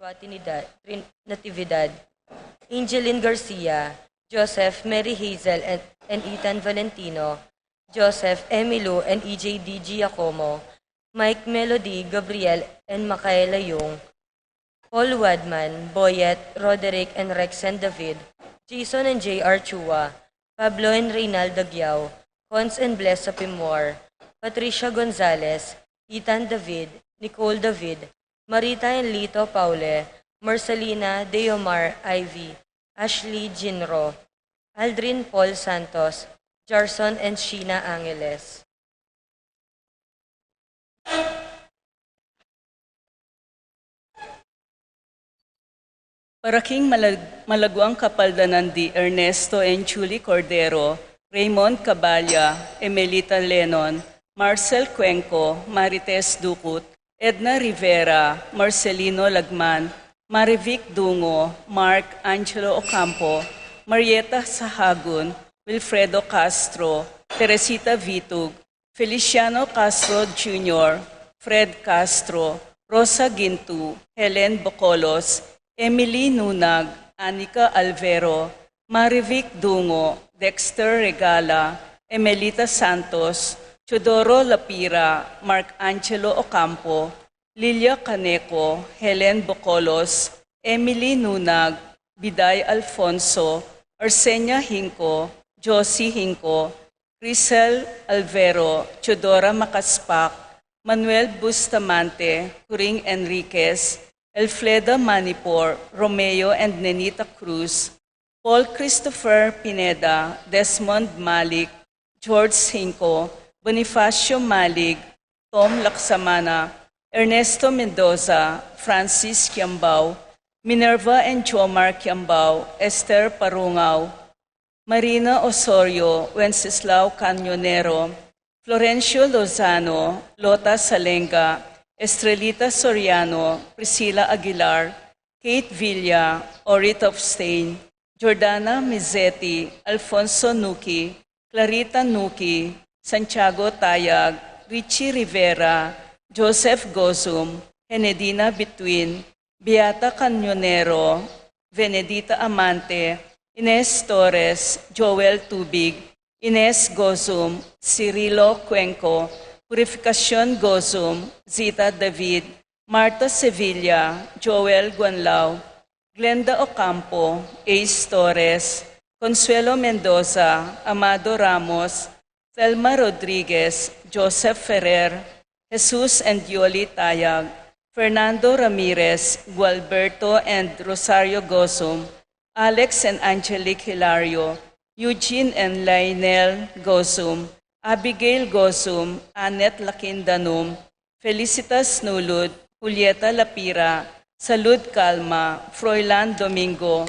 Joshua Natividad, Angeline Garcia, Joseph Mary Hazel and Ethan Valentino, Joseph Emilio and EJD Giacomo, Mike Melody, Gabriel and Michaela Yung, Paul Wadman, Boyet, Roderick and Rexen David, Jason and J.R. Chua, Pablo and Reynaldo Giao, Cons and Bless Sapimor, Patricia Gonzalez, Ethan David, Nicole David, Marita and Lito Paule, Marcelina Deomar Ivy, Ashley Jinro, Aldrin Paul Santos, Jarson and Sheena Angeles. Paraking malagwang kapaldanan di Ernesto and Julie Cordero, Raymond Caballa, Emelita Lennon, Marcel Cuenco, Marites Ducut, Edna Rivera, Marcelino Lagman, Marivic Dungo, Mark Angelo Ocampo, Marieta Sahagun, Wilfredo Castro, Teresita Vitug, Feliciano Castro Jr., Fred Castro, Rosa Gintu, Helen Bocolos, Emily Nunag, Anika Alvero, Marivic Dungo, Dexter Regala, Emelita Santos, Chodoro Lapira, Mark Angelo Ocampo, Lilia Caneco, Helen Bocolos, Emily Nunag, Biday Alfonso, Arsenia Hinco, Josie Hinco, Crisel Alvero, Chodora Macaspak, Manuel Bustamante, Turing Enriquez, Elfleda Manipur, Romeo and Nenita Cruz, Paul Christopher Pineda, Desmond Malik, George Hinco, Bonifacio Malig, Tom Laksamana, Ernesto Mendoza, Francis Kiambao, Minerva and Jomar Kiambao, Esther Parungaw, Marina Osorio, Wenceslao Cañonero, Florencio Lozano, Lota Salenga, Estrelita Soriano, Priscilla Aguilar, Kate Villa, Orit of Stain, Jordana Mizzetti, Alfonso Nuki, Clarita Nuki, Santiago Tayag, Richie Rivera, Joseph Gozum, Henedina Bituin, Beata Cañonero, Venedita Amante, Ines Torres, Joel Tubig, Ines Gozum, Cirilo Cuenco, Purificación Gozum, Zita David, Marta Sevilla, Joel Guanlao, Glenda Ocampo, Ace Torres, Consuelo Mendoza, Amado Ramos, Thelma Rodriguez, Joseph Ferrer, Jesus and Yoli Tayag, Fernando Ramirez, Gualberto and Rosario Gozum, Alex and Angelique Hilario, Eugene and Lionel Gozum, Abigail Gozum, Annette Lakindanum, Felicitas Nulud, Julieta Lapira, Salud Calma, Froilan Domingo,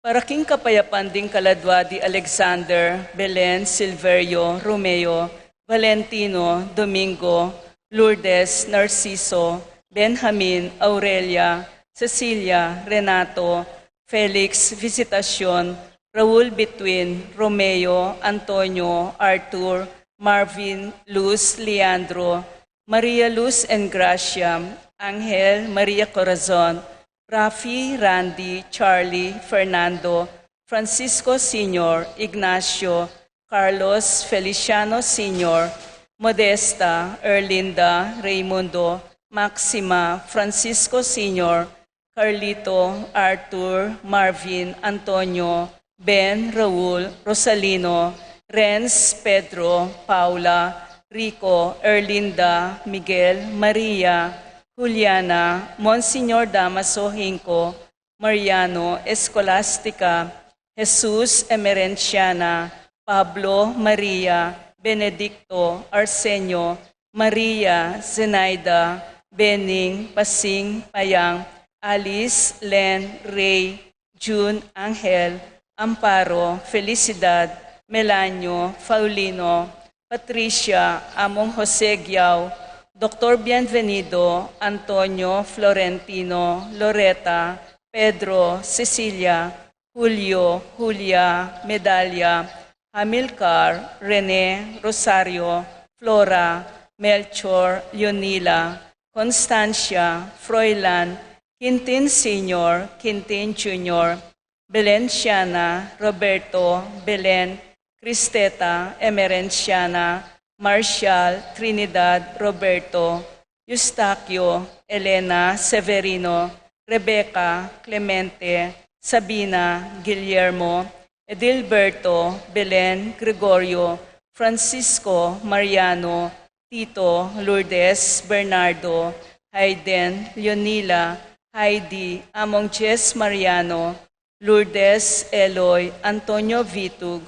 Paraking Kapayapan ding Kaladwa di Alexander, Belen, Silverio, Romeo, Valentino, Domingo, Lourdes, Narciso, Benjamin, Aurelia, Cecilia, Renato, Felix, Visitacion, Raul Betwin, Romeo, Antonio, Arthur, Marvin, Luz, Leandro, Maria Luz and Gracia, Angel, Maria Corazon, Rafi, Randy, Charlie, Fernando, Francisco Sr., Ignacio, Carlos, Feliciano Sr., Modesta, Erlinda, Raimundo, Maxima, Francisco Sr., Carlito, Arthur, Marvin, Antonio, Ben, Raul, Rosalino, Renz, Pedro, Paula, Rico, Erlinda, Miguel, Maria, Juliana, Monsignor Damaso Hinco, Mariano, Escolastica, Jesus Emerenciana, Pablo, Maria, Benedicto, Arsenio, Maria, Zenaida, Bening, Pasing, Payang, Alice, Len, Ray, June, Angel, Amparo, Felicidad, Melanio, Faulino, Patricia, Among Jose Giao, Dr. Bienvenido, Antonio, Florentino, Loretta, Pedro, Cecilia, Julio, Julia, Medalya, Hamilcar, Rene, Rosario, Flora, Melchor, Leonila, Constancia, Froilan, Quintin Sr., Quintin Jr., Belenciana, Roberto, Belen, Cristeta, Emerenciana, Marcial, Trinidad, Roberto, Eustaquio, Elena, Severino, Rebecca, Clemente, Sabina, Guillermo, Edilberto, Belen, Gregorio, Francisco, Mariano, Tito, Lourdes, Bernardo, Hayden, Leonila, Heidi, Among Jess Mariano, Lourdes, Eloy, Antonio Vitug,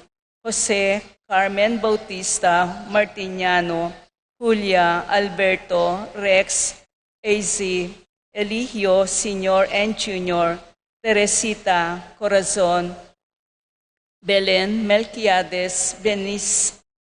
Jose, Carmen Bautista, Martiniano, Julia, Alberto, Rex, AZ, Eligio, Sr. and Jr., Teresita, Corazon, Belen, Melquiades,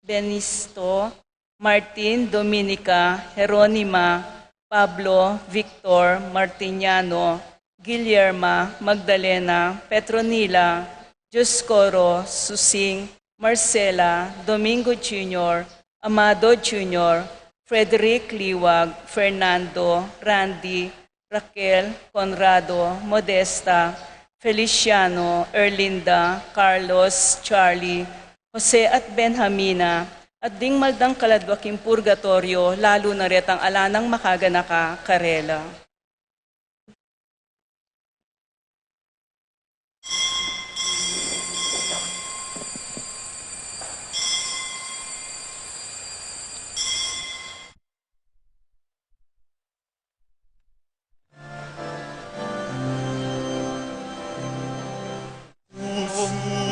Benisto, Martin, Dominica, Jeronima, Pablo, Victor, Martiniano, Guillerma, Magdalena, Petronila, Dioscoro, Susing, Marcela, Domingo Jr., Amado Jr., Frederick Liwag, Fernando, Randy, Raquel, Conrado, Modesta, Feliciano, Erlinda, Carlos, Charlie, Jose at Benjamina, at ding maldang kaladwaking purgatorio, lalo na ret ang alanang makaganaka, Karela.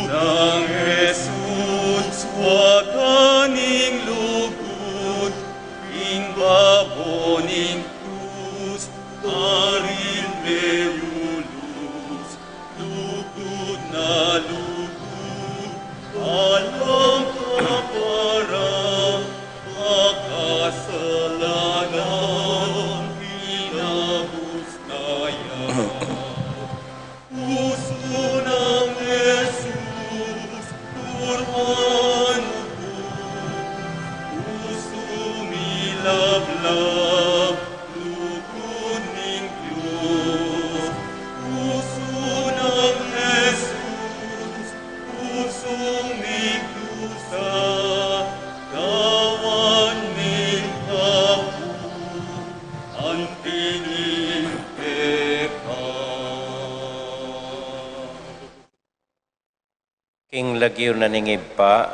Nang Jesus wakaning lugod, ing baboning krus, aril merulus, lugod na lugod, alam kapara, makasalanan, pinabus na yan. Puso ng Jesus, turhan mo. Puso milablab, lugod ning Diyos. Puso ng Jesus, pusong may dusa, gawan may kapu, ang tining King lagyo na ningib pa,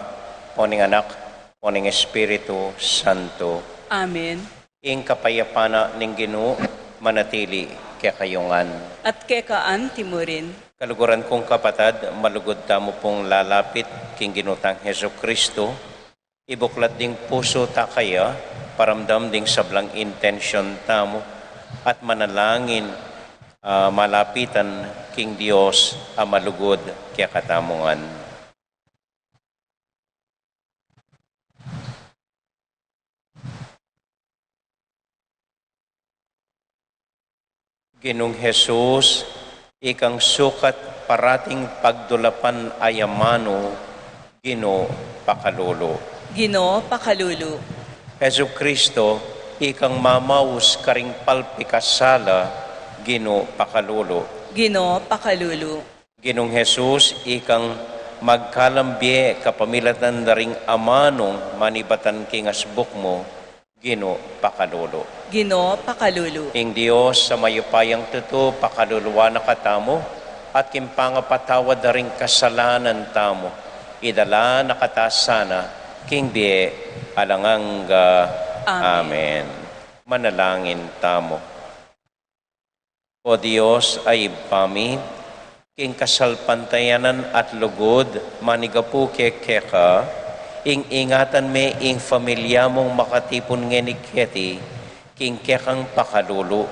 poning anak, poning Espiritu Santo. Amen. Ing kapayapana ning Ginoo manatili kaya kayungan. At kekaan timurin, Kaluguran kong kapatad, malugod tamo pong lalapit king Ginutang Heso Kristo. Ibuklat ding puso ta kaya, paramdam ding sablang intensyon tamo, at manalangin malapitan king Dios a malugod kaya katamungan. Ginong Jesus, ikang sukat parating pagdulapan ayamano, Gino pakalolo. Ginoo pakalulu, Heso Kristo, ikang mamaus karing palpikasala, Gino pakalolo. Ginoo pakalulu, Ginong Jesus, ikang magkalambye kapamilatan na ring amanong manibatan king asbuk mo, Gino pakalolo. Ginoo pakalulu, Ing Diyos sa mayupayang tuto, pakaluluwa na katamo, at kimpangapatawad na ring kasalanan tamo. Idala na katasana, king die alanganga. Amen. Manalangin tamo. O Diyos ay pami, king kasalpantayanan at lugod, manigapu keka, ing ingatan me ing familia mong makatipon ngeniketi, king kekang pakalulu,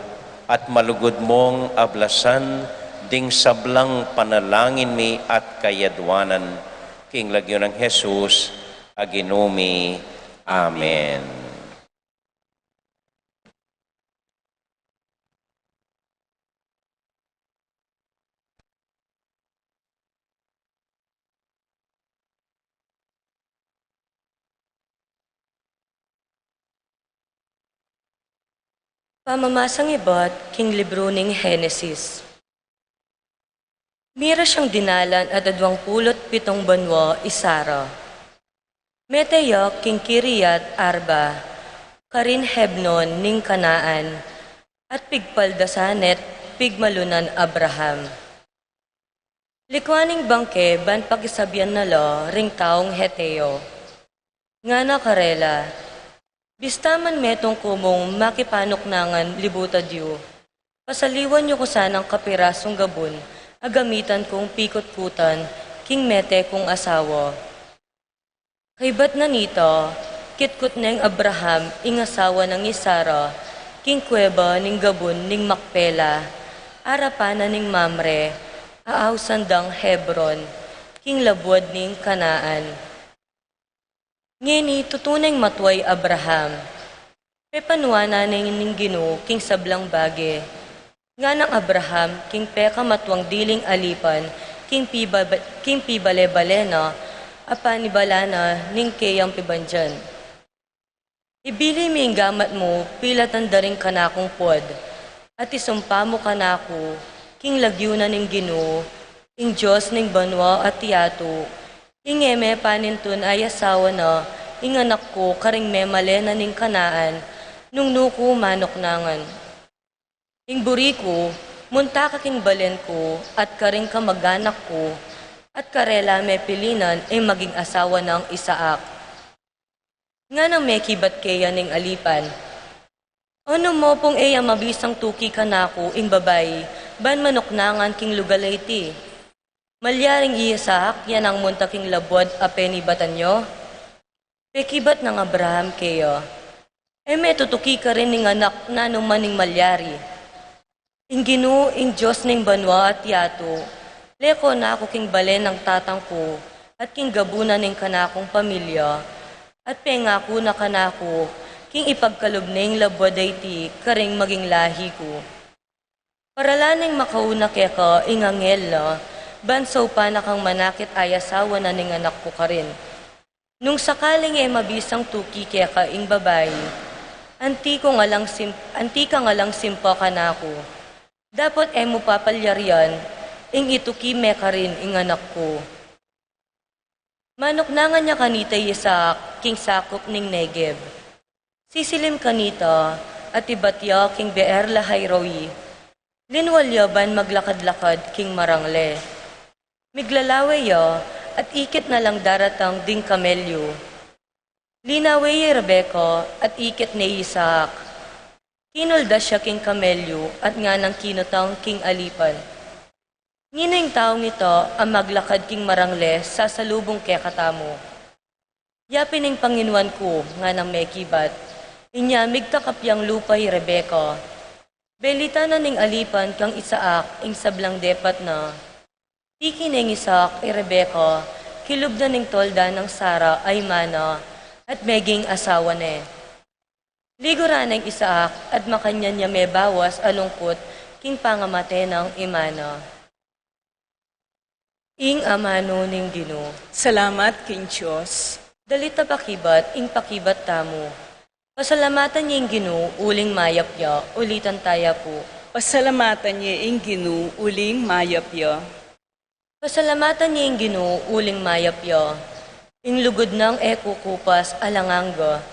at malugod mong ablasan, ding sablang panalangin mi at kayadwanan, king lagyo ng Jesus, aginumi. Amen. Pamamasang iba't king libro ning Henesis. Mira siyang dinalan at 27 banwa isara. Meteya king Kiriat Arba, karin Hebnon ning Kanaan, at pigpaldasanet pigmalunan Abraham. Likwaning bangke ban pagisabyan na lo ring taong Heteo. Nga na karela, bistaman metong kumong makipanuknangan libuta diyo. Pasaliwan niyo ko sanang kapirasong gabon, agamitan kong pikot-kutan, king mete kong asawa. Kay ba't na nito, kitkot neng Abraham, ing asawa ng Isara, king kuweba ning gabon ning Makpela, arapana ning Mamre, aaw sandang Hebron, king labwad ning Kanaan. Ngini tutuneng matway Abraham, pepanuana ning Gino king sablang bage, nga ng Abraham king peka matwang diling alipan, king pibale-balena, apanibalana ning kayang pibanjan. Ibili mi gamat mo, pilatan daring kanakong pod, at isumpa mo kanako, king lagyuna ning Gino, ing Diyos ning banwa at tiyato, ing eme panintun ay asawa na, ing anak ko karing memalena ning Kanaan, nung nuko manoknangan. Ing buri ko, munta kaking balen ko, at karing kamag-anak ko, at karela me pilinan ay maging asawa ng Isaak. Nga nang may kibat kaya ning alipan, ano mo pong iya mabisang tuki ka nako ing babay, ban manoknangan king lugalay ti. Malyaring Isaak, yan ang muntaking labwad apeni batanyo. Pekibat ng Abraham kayo. May tutuki ka rin ning anak na maning malyari. Ing Gino, ing Diyos ning banwa at yato, leko na ako king balen ng tatang ko, at king gabunan ning kanakong pamilya, at pengako na kanako, king ipagkalob ning labwaday ti, karing maging lahi ko. Paralaning makauna keka, ing angel na, bansaw pa na kang manakit ay asawa na ning anak ko ka rin. Nung sakaling mabisang tuki keka ing babay, anti ka nga lang simpa ka na ako. Dapat mo papalyarian, ing ituki me ka rin ing anak ko. Manoknangan niya kanita Isaak, king sakop ning Negev. Sisilim kanita, at ibatya king Beer Lahai-roi. Linwalyaban maglakad-lakad king Marangle. Miglalawe ya, at ikit na lang daratang ding kamelyo. Linawe Rebecca, at ikit ni Isaak. Kinulda siya king kamelyo, at nga ng kinutang king alipan. Nginang taong ito ang maglakad king Marangle sa salubong kaya katamo. Yapin ng Panginuan ko, nga ng mekibat, inya migtakapyang lupay Rebecca. Belita na ning alipan kang Isaak, ing sablang depat na. Tiki ng Isaak Rebecca, kilub na ning tolda ng Sara ay mana, at meging asawa ne. Ligura ng Isaak, at makanya niya may bawas alungkot, king pangamate ng imana. Ing amano ning Gino. Salamat, King Diyos. Dalita pakibat, ing pakibat tamo. Pasalamatan niya ing Gino, uling mayapya, ulitan taya po. Pasalamatan niya ing Gino, uling mayapya. Pasalamatan niya ing Gino, uling mayapya. Ing lugod ng kupas alanganga.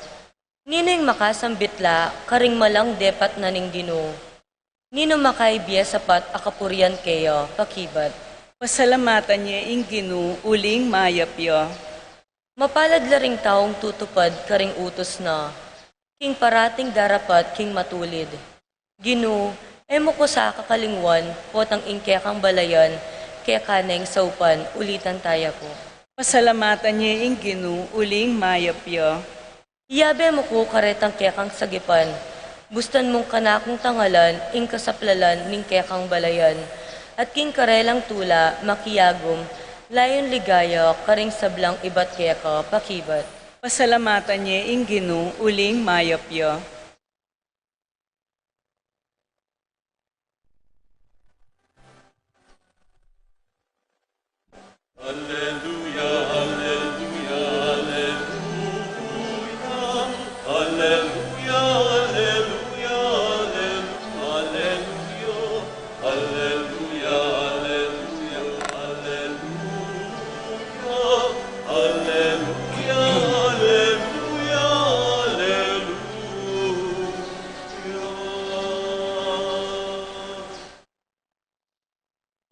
Ninong makasambitla, karing malang depat na ning Gino. Nino makaibya sapat akapurian kaya, pakibat. Pasalamatan niya ing Gino, uling mayapya. Mapalad la ring taong tutupad karing utos na. King parating darapat, king matulid. Gino, mo ko sa kakalingwan, potang ingke kang balayan, kaya kaneng saupan, ulitan taya po. Pasalamatan niya ing Gino, uling mayapya. Iyabe mo ko karetang kekang sagipan, bustan mong kanakong tangalan, ing kasaplalan, ning kekang balayan, at king karelang tula, makiyagom, layon ligaya, karing sablang ibat keka, pakibat. Pasalamatan niya ing Gino, uling mayapya. Alleluia, alleluia, alleluia. Alleluia, alleluia, alleluia.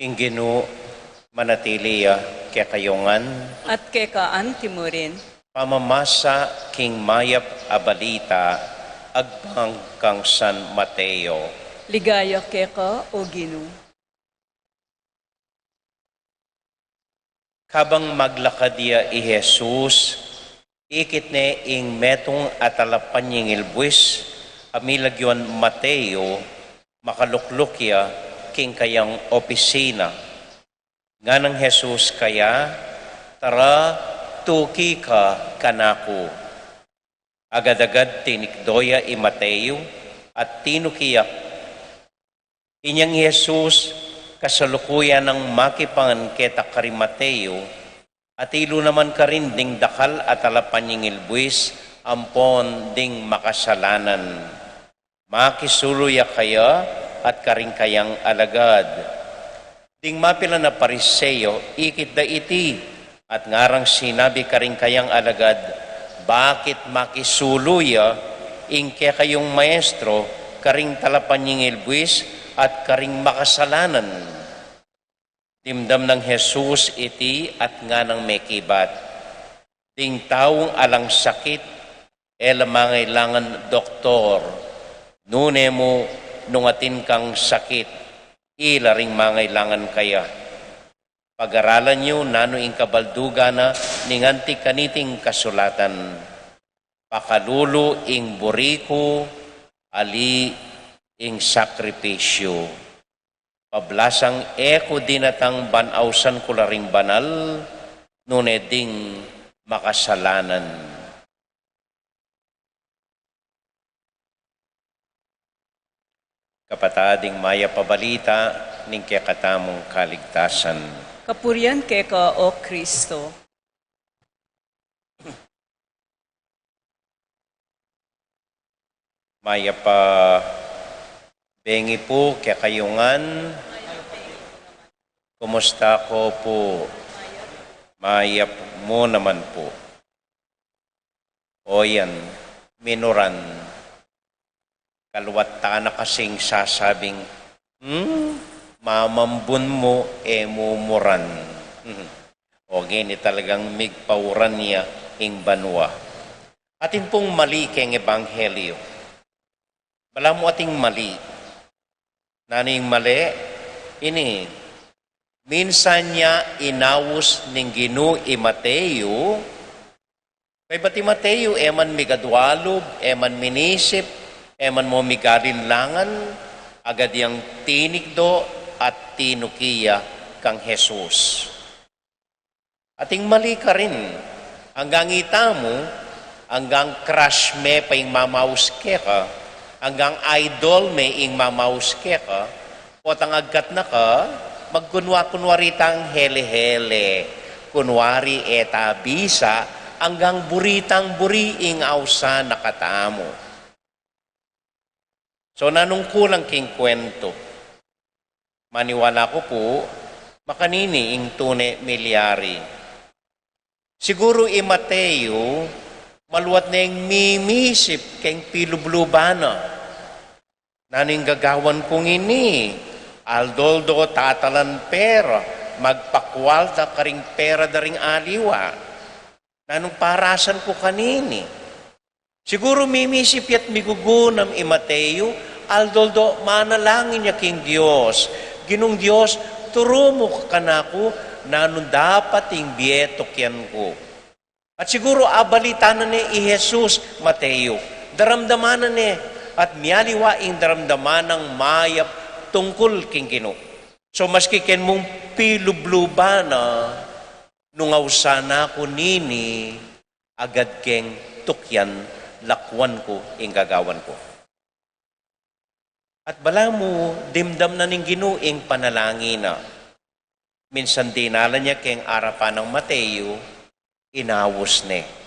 Inginu manatili kaya kayongan, at kekaan timurin, pamamasa king mayap abalita, agbang kang San Mateo. ligaya keka o Ginoo. Kabang maglakadya i Jesus, ikit ne ing metong atalapan yung ilbuis, amilagyon Mateo, makaluklukya king kayang opisina. Nga ng Jesus kaya, tara, tuki ka kanako. Agad-agad tinikdoya i Mateo at tinukiyak. Inyang Jesus, kasalukuyan ng makipangan keta kari Mateo, at ilo naman ka rin ding dakal at alapan yung ilbuis, ampon ding makasalanan. Makisuluya kaya at karing kayang alagad. Ding mapila na pariseyo, ikit da iti, at ngarang sinabi karing kayang alagad, bakit makisuluya, ingke kayong maestro, karing talapan yung ilbuis, at karing makasalanan. Dimdam ng Jesus iti at nga ng mekibat. Ding taong alang sakit, mangailangan doktor. Nune mo nungatin kang sakit, ilaring mangailangan kaya. Pag-aralan nyo nano ing kabalduga na ninganti kaniting kasulatan. Pakalulu ing buriko, ali ing sakripisyo. Pablasang eko dinatang banausan kularing banal, nune ding makasalanan. Kapatading maya pabalita, ning katamong kaligtasan. Kapurian keka o Kristo. Maya pa bengi po kaya kayungan. Kumusta ko po? Maya mo naman po. O yan, minuran. Kalwata na kasing sasabing, mamambun mo, mumuran. O gini talagang migpauran niya ing banwa. Atin pong mali keng ebanghelyo. Bala mo ating mali. Naning mali, ini, minsan niya inawos ning Ginoo i Mateo, kay bati Mateo, eman migadwalog, eman minisip, eman mo migalinlangan, agad yang tinigdo at tinukiya kang Jesus. Ating mali ka rin, hanggang ita mo, hanggang crush me pa yung mamauske ka, hanggang idol me ing mamauske ka, o tangagkat na ka, magkunwa-kunwari tang hele-hele, kunwari eta bisa, hanggang buritang buri ing ausa nakatamo. So nanong kulang king kwento, maniwala ko po, makanini ing tune milyari. Siguro i Mateo, maluwat na yung mimisip keng pilublubana. Naning gagawan kong ini, aldoldo tatalan pera, magpakwalta karing pera daring aliwa. Nanong parasan ko kanini. Siguro mimisip yat migugunam i Mateo, aldoldo manalangin niya king Diyos. Ginong Diyos, turo mo kanako, nanong dapat ing bietok yan ko. At siguro abalitan na ni i Jesus, Mateo. Daramdamanan ni at miyaliwa ing daramdaman ng mayap tungkol king Ginoo. So maski ken mong pilubluba na nung awsana ko nini, agad keng tukyan lakwan ko ing gagawan ko. At bala mo, dimdam na ning Ginoo ing panalangin na. Minsan dinala niya keng arapan ng Mateo, inawos ne.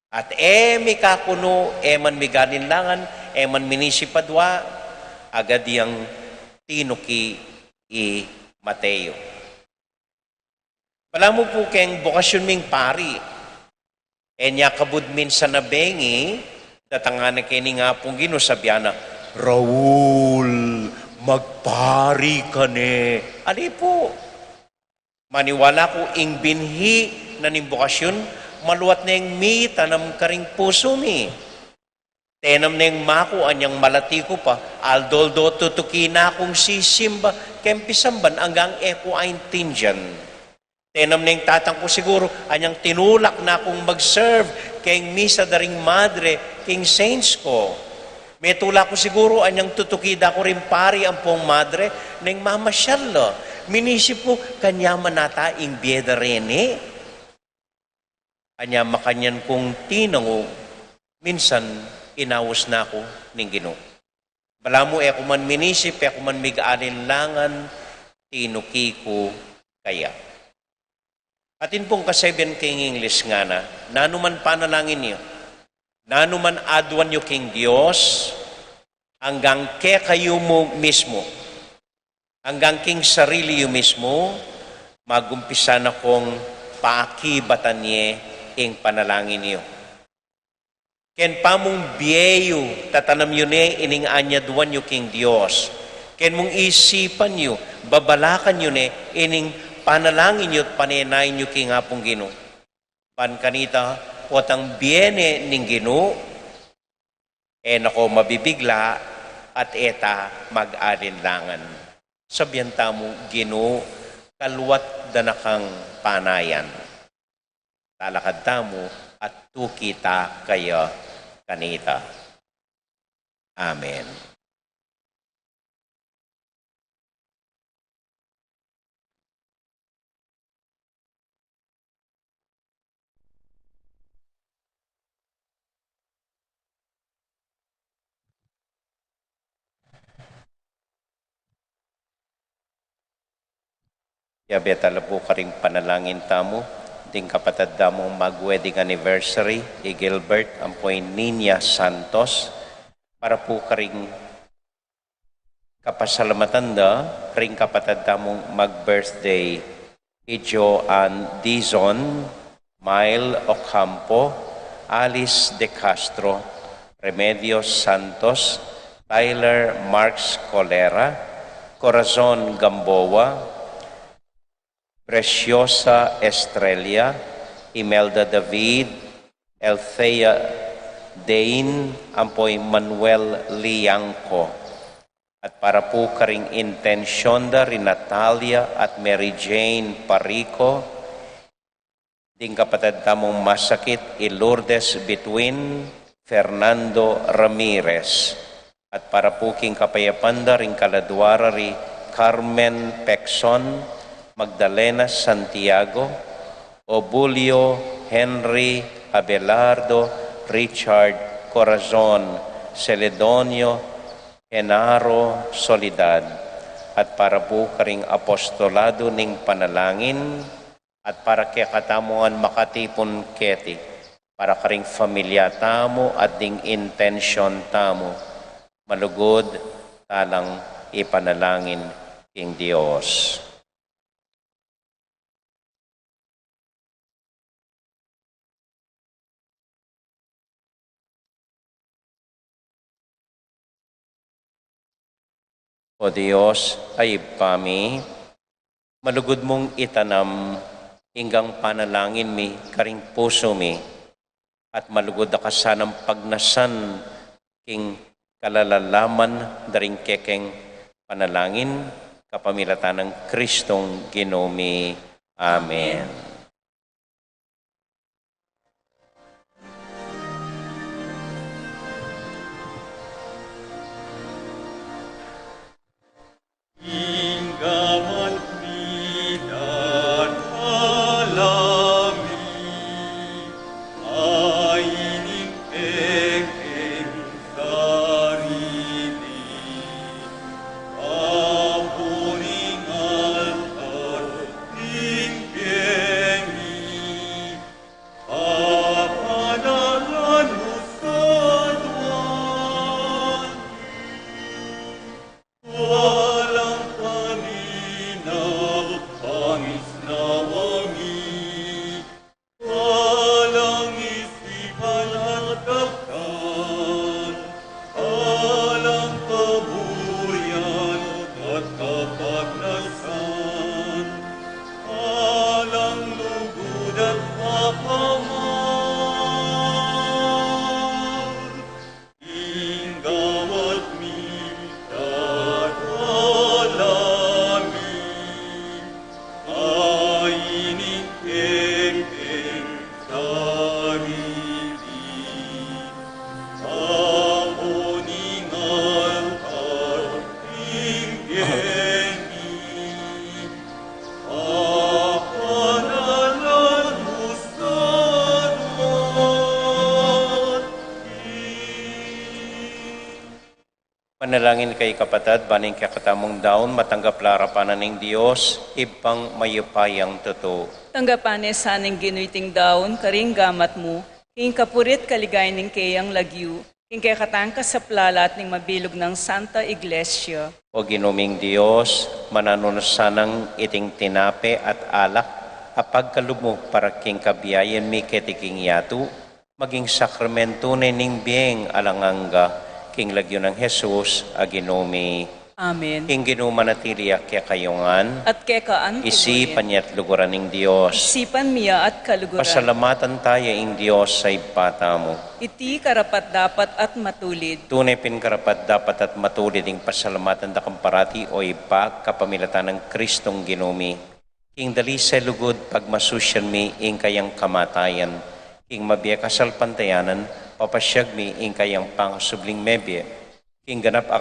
At mikakuno, man migalinlangan, man minisipadwa, agad yang tinuki i Mateo. Pala mo po keng bokasyon ming pari, niya kabud minsan na bengi, datangan na kini nga pong Ginoo sabiana, Raul, magpari ka ni. Ali po. Maniwala ko ing binhi na nimbukasyon, maluwat na yung mi, tanam ka ring puso mi. Tenam na yung mako, anyang malati ko pa, aldoldo tutuki na akong sisimba, kempisamban hanggang eko ain tinjan. Tenam na yung tatang ko siguro, anyang tinulak na akong mag-serve, kayong misa daring madre, king saints ko. May tula ko siguro, anyang tutukida ko rin pari ang pong madre, nang mamasyal lo. Minisip ko, kanya manata ing bieda rene. Anya makanyan kong tinango, minsan inawas na ako ning Ginoo. Bala mo, ako man minisip, ako man mig-alinlangan, tinuki ko kaya. Atin pong ka-7 king English nga na, nanuman panalangin niyo, nanuman adwan niyo king Diyos, hanggang ke kayo mo mismo, hanggang king sarili yu mismo, magumpisa na kong paakibatan niye ing panalangin niyo. Ken pamong biyeyo, tatanam yun ining anyadwan yu king Diyos. Ken mong isipan yu, babalakan yun ining panalangin yu at panenayin yu king apong Ginoo. Pan kanita, potang biyene ning Ginoo, nako mabibigla at eta mag-alinlangan. Sabihan tamo, Ginoo, kaluwat danakang panayan. Talakad tamo at tukita kayo kanita. Amen. Yabetala po ka rin panalangin tamo, ding kapatid damong mag-wedding anniversary, ni Gilbert, ang po'y Ninya Santos, para po ka rin kapasalamatan da, ring kapatid damong mag-birthday, ni Joanne Dizon, Mile Ocampo, Alice De Castro, Remedios Santos, Tyler Marks Colera, Corazon Gamboa, Preciosa Estrella, Imelda David, Elthea Dane, ampoy Manuel Liangco. At para po karing intensyonda rin Natalia at Mary Jane Parico, ding kapatid tamong masakit Lourdes Between, Fernando Ramirez. At para po king kapayapanda rin kaladwara ri Carmen Pexon, Magdalena Santiago, Obulio Henry Abelardo, Richard Corazon, Celedonio Henaro Solidad, at para po karing apostolado ning panalangin, at para kaya katamuan makatipon keti, para karing familia tamo at ding intention tamo, malugod talang ipanalangin king Dios. O Diyos, ay pami, malugod mong itanam hinggang panalangin mi, karing puso mi, at malugod na kasanang pagnasan king kalalalaman daring kekeng panalangin, kapamilatan ng Kristong Ginoo mi. Amen. Ingaman pidan alami, aining ekeng sarili, apuning altar, ning Manalangin kay kapatid, baning kakatamong daon, matanggap larapanan ng Diyos, ipang mayupayang totoo. Tanggapan sa ning ginuiting daon, karing gamat mo, king kapurit kaligay ning kayang lagyu, king kay katangka sa plalat ning mabilog ng Santa Iglesia. O ginuming Diyos, mananunusanang iting tinape at alak, apagkalubog para king kabiyayan mi ketiking yatu, maging sakramento ning biyeng alanganga, king lagyo ng Jesus, aginumi. Amen. King ginumanatili kaya kayungan, At kekaan isipan niya't luguran ng Diyos. Isipan miya at kaluguran. Pasalamatan tayo ing Diyos sa ibata mo. Iti karapat dapat at matulid. Tunay pinkarapat dapat at matulid ing pasalamatan da kamparati o ipa kapamilatan ng Kristong ginumi. King dali sa lugod pagmasusyan mi ing kayang kamatayan. King mabiya kasal pantayanan, papasyag mi ing kayang pangasubling mebye. King ganap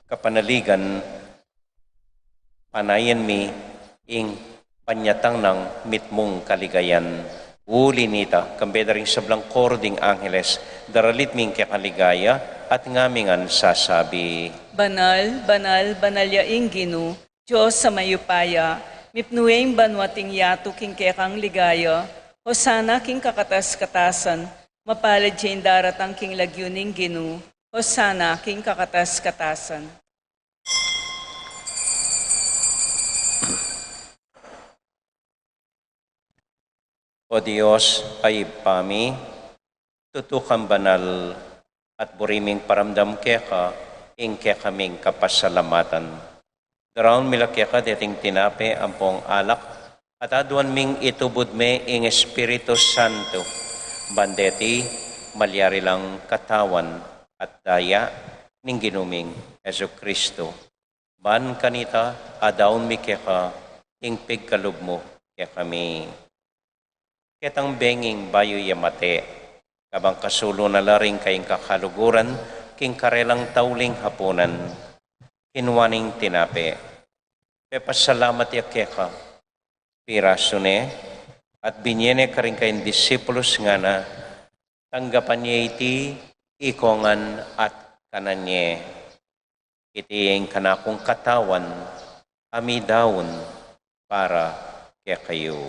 kapanaligan, panayan mi ing panyatang ng mitmong kaligayan. Uli nita, kambeda ring sablang kording angeles, daralit ming kaligaya at ngamingan sasabi. Banal, banal, banalya inginu, Diyos sa mayupaya, mipnueng banwating yato king kekang ligaya, Hosana king kakatas-katasan, mapalad siya daratang king lagyuning ginu, Hosana king kakatas-katasan. O Diyos, ay pami, tutukang banal at buriming paramdam keka, ing kaming kapasalamatan. Daraon mila keka deting tinape ampong alak, at aduan ming itubod me ing Espiritu Santo, bandeti, malyari lang katawan at daya ning ginuming Yesu Kristo. Ban kanita, adaon mi keka, ing pigkalub mo kaya kami. Ketang benging bayo yamate, kabang kasulo na laring kayong kakaluguran, king karelang tauling hapunan, kinwaning tinape. Pepasalamat ya keka, pirasune, at binyene ka rin kayong disipulos nga na, tanggapan niya iti, ikongan at kananye. Iti yung kanakong katawan, amidawon, para kaya kayo.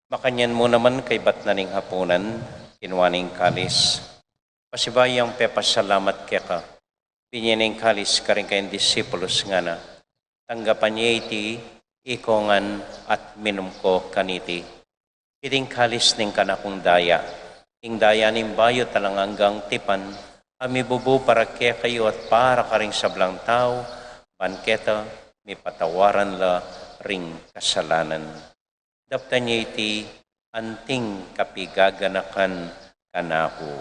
Makanyan mo naman kay batnaning hapunan, kinwaning kalis. Pasibayang pepasalamat keka, pinyaning kalis ka rin kayong disipulos nga na, tanggapan niya iti, ikongan at minum ko kaniti. Iting kalis ning kanakong daya, ing daya ning bayo talang hanggang tipan, amibubu para kaya kayo at para ka rin sablang tao, banketa, may patawaran la ring kasalanan. Daptan niya iti anting kapigaganakan kanako.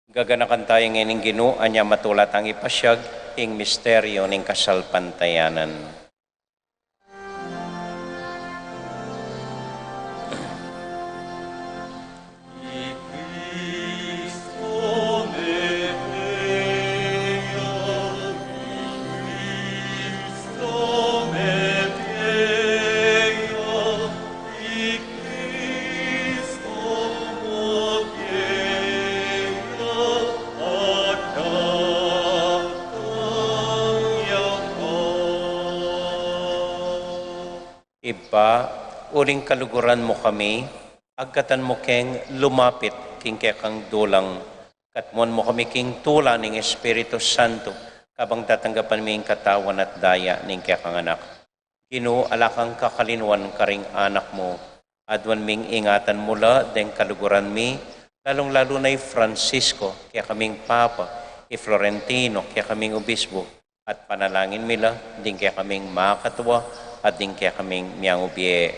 Gaganakan tayo ngayon Ginoo, anya matulat ang ipasyag, ing misteryo ning kasalpantayanan. Iba, uling kaluguran mo kami, agkatan mo keng lumapit king kekang dulang, katmon mo kami king tula ning Espiritu Santo, kabang tatanggapan mi katawan at daya ning kekang anak. Ginoo, alakang kakalinwan karing anak mo, adwan ming ingatan mula deng kaluguran mi, lalong-lalo na Francisco, kaya kaming Papa, Florentino, kaya kaming Obispo, at panalangin mila, din kaya kaming makatwa, at ding kaya kaming miyang ubiye.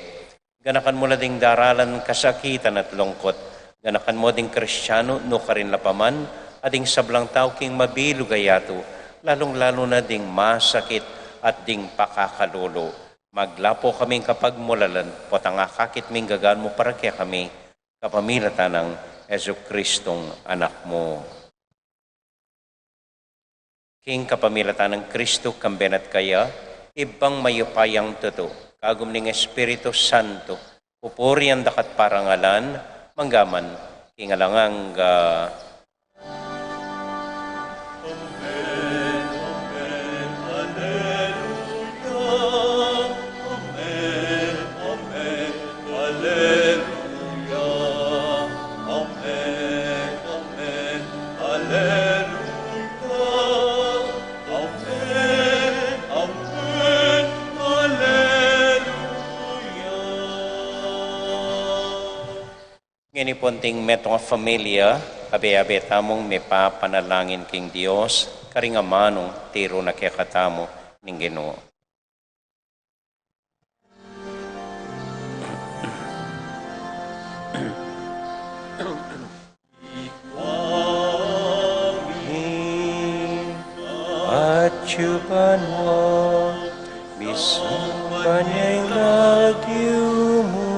Ganakan mo na ding daralan kasakitan at lungkot. Ganakan mo ding Kristyano no karin lapaman, ading sablang tao king mabilugayato, lalong-lalo na ding masakit at ding pakakalulo. Maglapo kaming kapag mulalan, potang akakit ming gagaan mo para kaya kami, kapamilatan ng Yesu Kristong anak mo. King kapamilatan ng Kristo kambenat kaya, ibang mayupayang tuto, kagum ning Espiritu Santo, pupuri ang dakat parangalan, manggaman, kingalangang Ngini ponting metong familia, abe-abe tamong may papanalangin king Dios, karingamanong tiro na kaya katamo ning Ginoo. At yuban mo, bisang kanyang lagyo mo,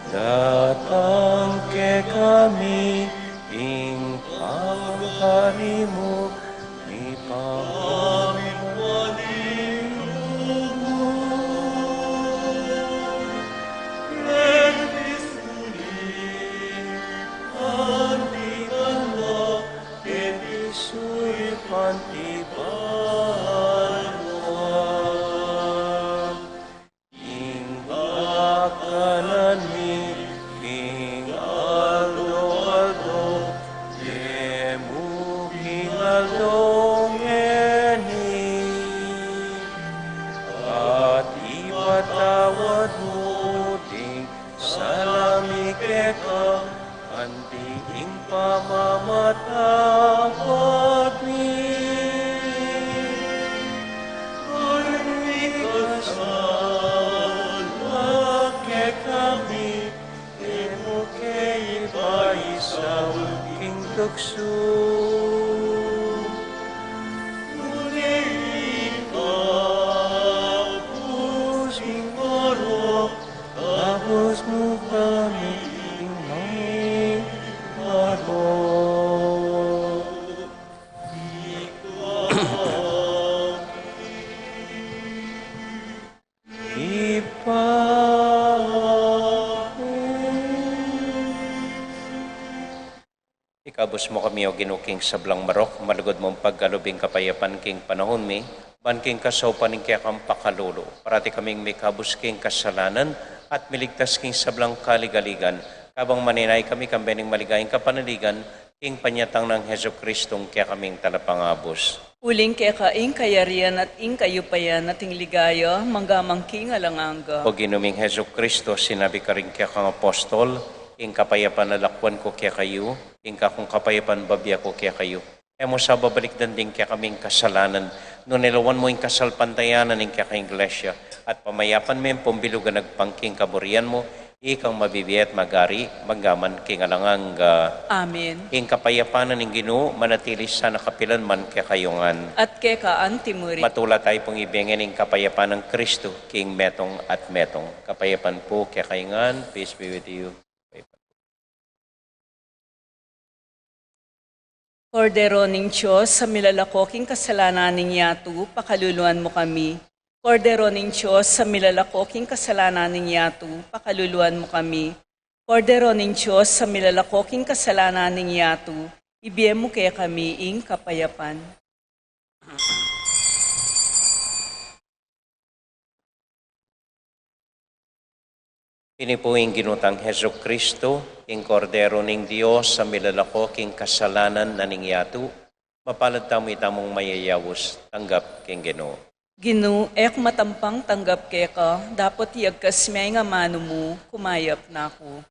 datang ke kami, ing panghari mo, ipamamaliw mo. Andikan mo, Isu'y pantiban mo. Ing bakanan mi, ing aldo-aldo, demu kinaldong eni. At ipatawad mo ding salamikeka, andiing pamamatawad mi. Arwikasan, wake kami, demo kay paisaw king tukso. Muli ikaw, pusing koro, tapos mo kami ingay karo. Ikabos mo kami o ginuking sablang marok, malugod mong paggalubing kapayapan king panahon mi, ban king kasaw ning kaya kang pakalulo, parati kaming may kabus king kasalanan at miligtas king sablang kaligaligan, kabang maninay kami kambening maligayang kapanaligan, king panyatang ng Heso Kristong kaya kaming talapangabos. Uling kaya ka ing kayarian at ing kayupayan at ing ligaya, manggamang king alanganga. O ginuming Heso Kristo, sinabi ka rin kaya kang apostol, ing kapayapan na lakwan ko kaya kayo, ing kakong kapayapan babya ko kaya kayo. E mo sa babalik din kaya kaming kasalanan, no nilawan mo ing kasalpantayanan ing kaya kang iglesia, at pamayapan mo yung pumbilugan nagpangking kaburian mo, ikang mabibiyat magari, maggaman king alangang Amen. ing kapayapanan ing Ginoo, manatili sa nakapilan man kaya kayungan. At kaya ka antimuri. Matula tayo pong ibigin ing kapayapan ng Kristo, king metong at metong. Kapayapan po kaya kayungan, peace be with you. Kordero ning Diyos, sa milalakoking kasalanan ning yatu, pakaluluan mo kami. Kordero ning Diyos, sa milalakoking kasalanan ning yatu, pakaluluan mo kami. Kordero ning Diyos, sa milalakoking kasalanan ning yatu, ibigay mo kaya kami ing kapayapan. Pinipuing ginutang Heso Kristo, ing kordero ning Dios sa milalakoking kasalanan na ningyatu, mapalad tamo itamong mayayawos, tanggap king Ginoo. Ginu, ek matampang tanggap kaya ka, dapat iyagkas may nga mano mo, kumayap na ako.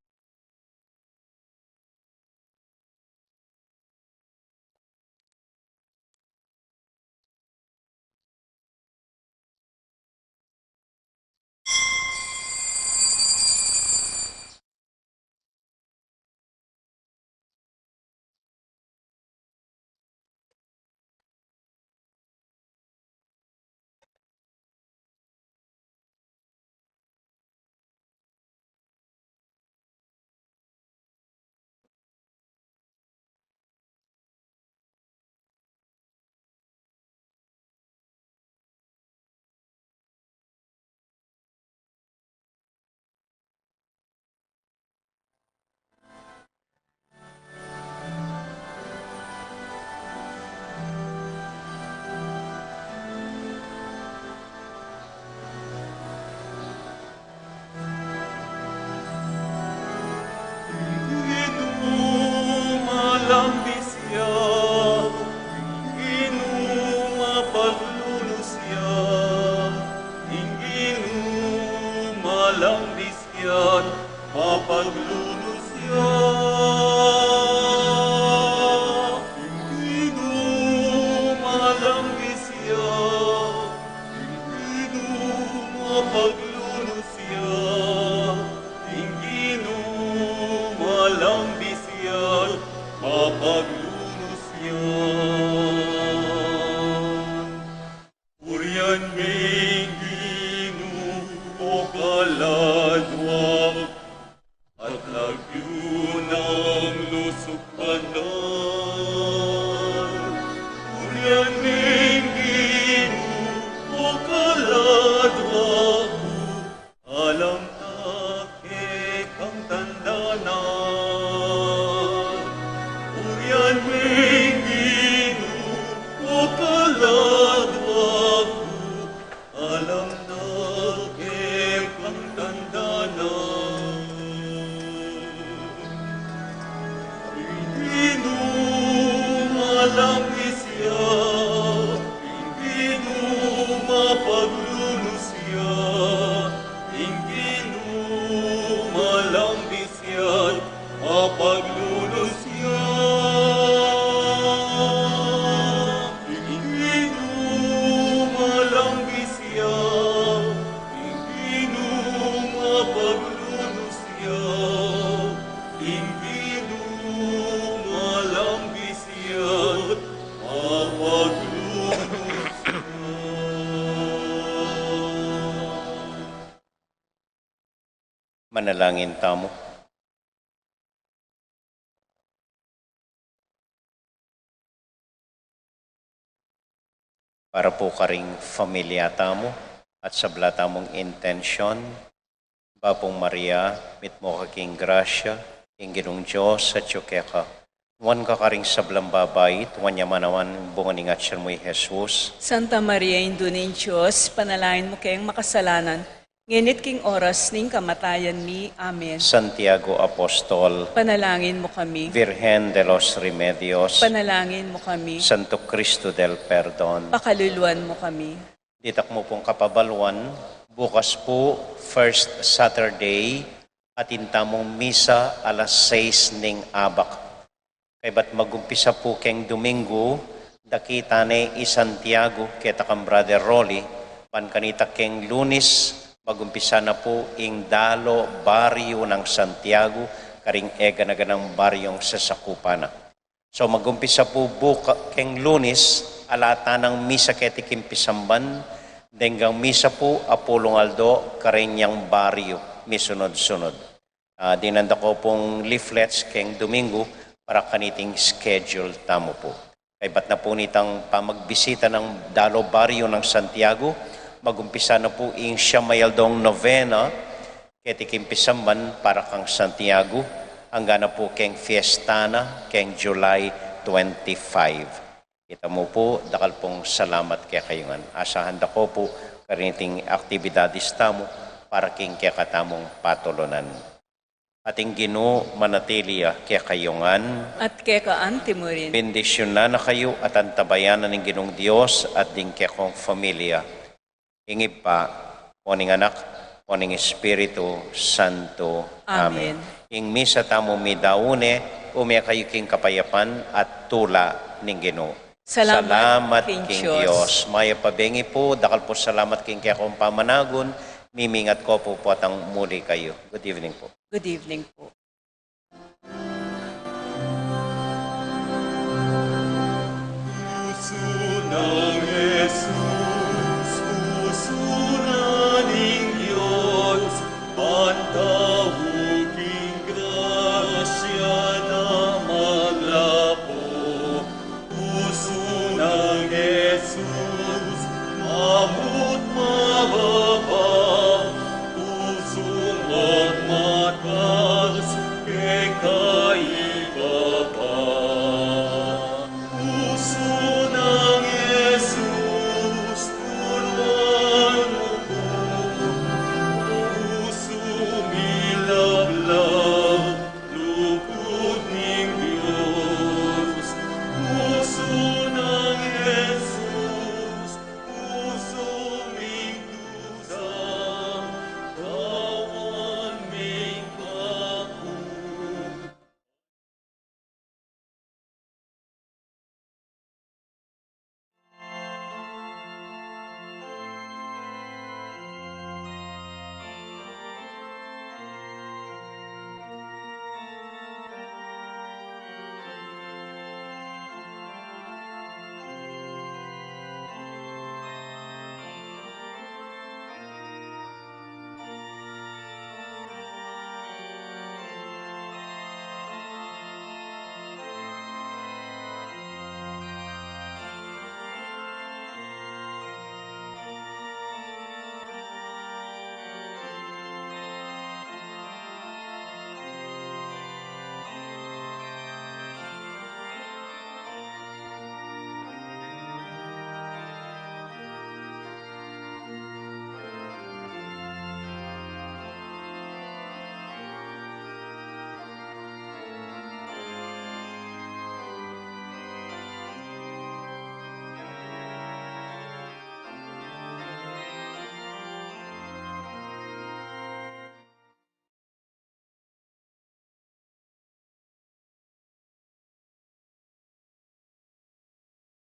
mapagluno siya, ingino malang bisyan, mapagluno siya. Urian minginu o kaladwa, at lagyunang lusok kanan. Urian minginu o kaladwa, alam take ang tandanan. Urian minginu o kaladwa, alam take ang tandanan. Inginu malang isya, inginu mapagluno siya, inginu malang bisyan, mapagluno siya. Inginu malang bisyan, inginu mapagluno siya, inginu malang bisyan, mapagluno siya. Manalangin tamo. Para po karing familia tamo at sabla tamong intensyon, Bapong Maria, mit mo kaking grasya, king ginong Diyos at yukeka. Wan ka karing sablang babay, tuwan niya manawan bunganing at siya mo'y Jesus. Santa Maria, Indunin Diyos, panalangin mo kayong makasalanan, nginit king oras ning kamatayan mi. Amen. Santiago Apostol, Panalangin mo kami. Virgen de los Remedios, Panalangin mo kami. Santo Cristo del Perdon. Pakaluluan mo kami. Ditak mo pong kapabalwan, bukas po, first Saturday, atin tamong misa alas 6 ning abak. Kay ba't magumpisa po keng Domingo, dakita ni Santiago, kita kang Brother Rolly, pankanita keng Lunes, magumpisa na po ing Dalo, baryo ng Santiago, karing ega na ganang baryong sasakupana. So magumpisa po keng Lunes, alata ng misa ketikim pisamban, denggang misa po Apolong Aldo, karinyang baryo, misunod-sunod. Dinanda ko pong leaflets keng Domingo, para kaniting schedule tamo po. Kay ba't na po nitang pamagbisita ng Dalo Barrio ng Santiago, magumpisa na po ing Siyamayaldong Novena, ketikim pisamban para kang Santiago, hanggang na po keng Fiestana, keng July 25. Kita mo po, dakal pong salamat kaya kayungan. Asahan da ko po, kaniting aktibidadis tamo, para king kaya katamong patulunan. Ating Ginoo manatili kaya kayungan. At kaya antimurin. Bendisyon na kayo at antabayanan ng Ginoong Diyos at din kaya kong familia. Ingib pa, poning anak, poning Espiritu Santo. Amen. Ing misa tamo mi daune, umya kayo king kapayapan at tula ng Ginoo. Salamat king Diyos. Maya pabengi po, dakal po salamat king kaya kong pamanagon. Mimingat ko po atang muli kayo. Good evening po. Good evening po.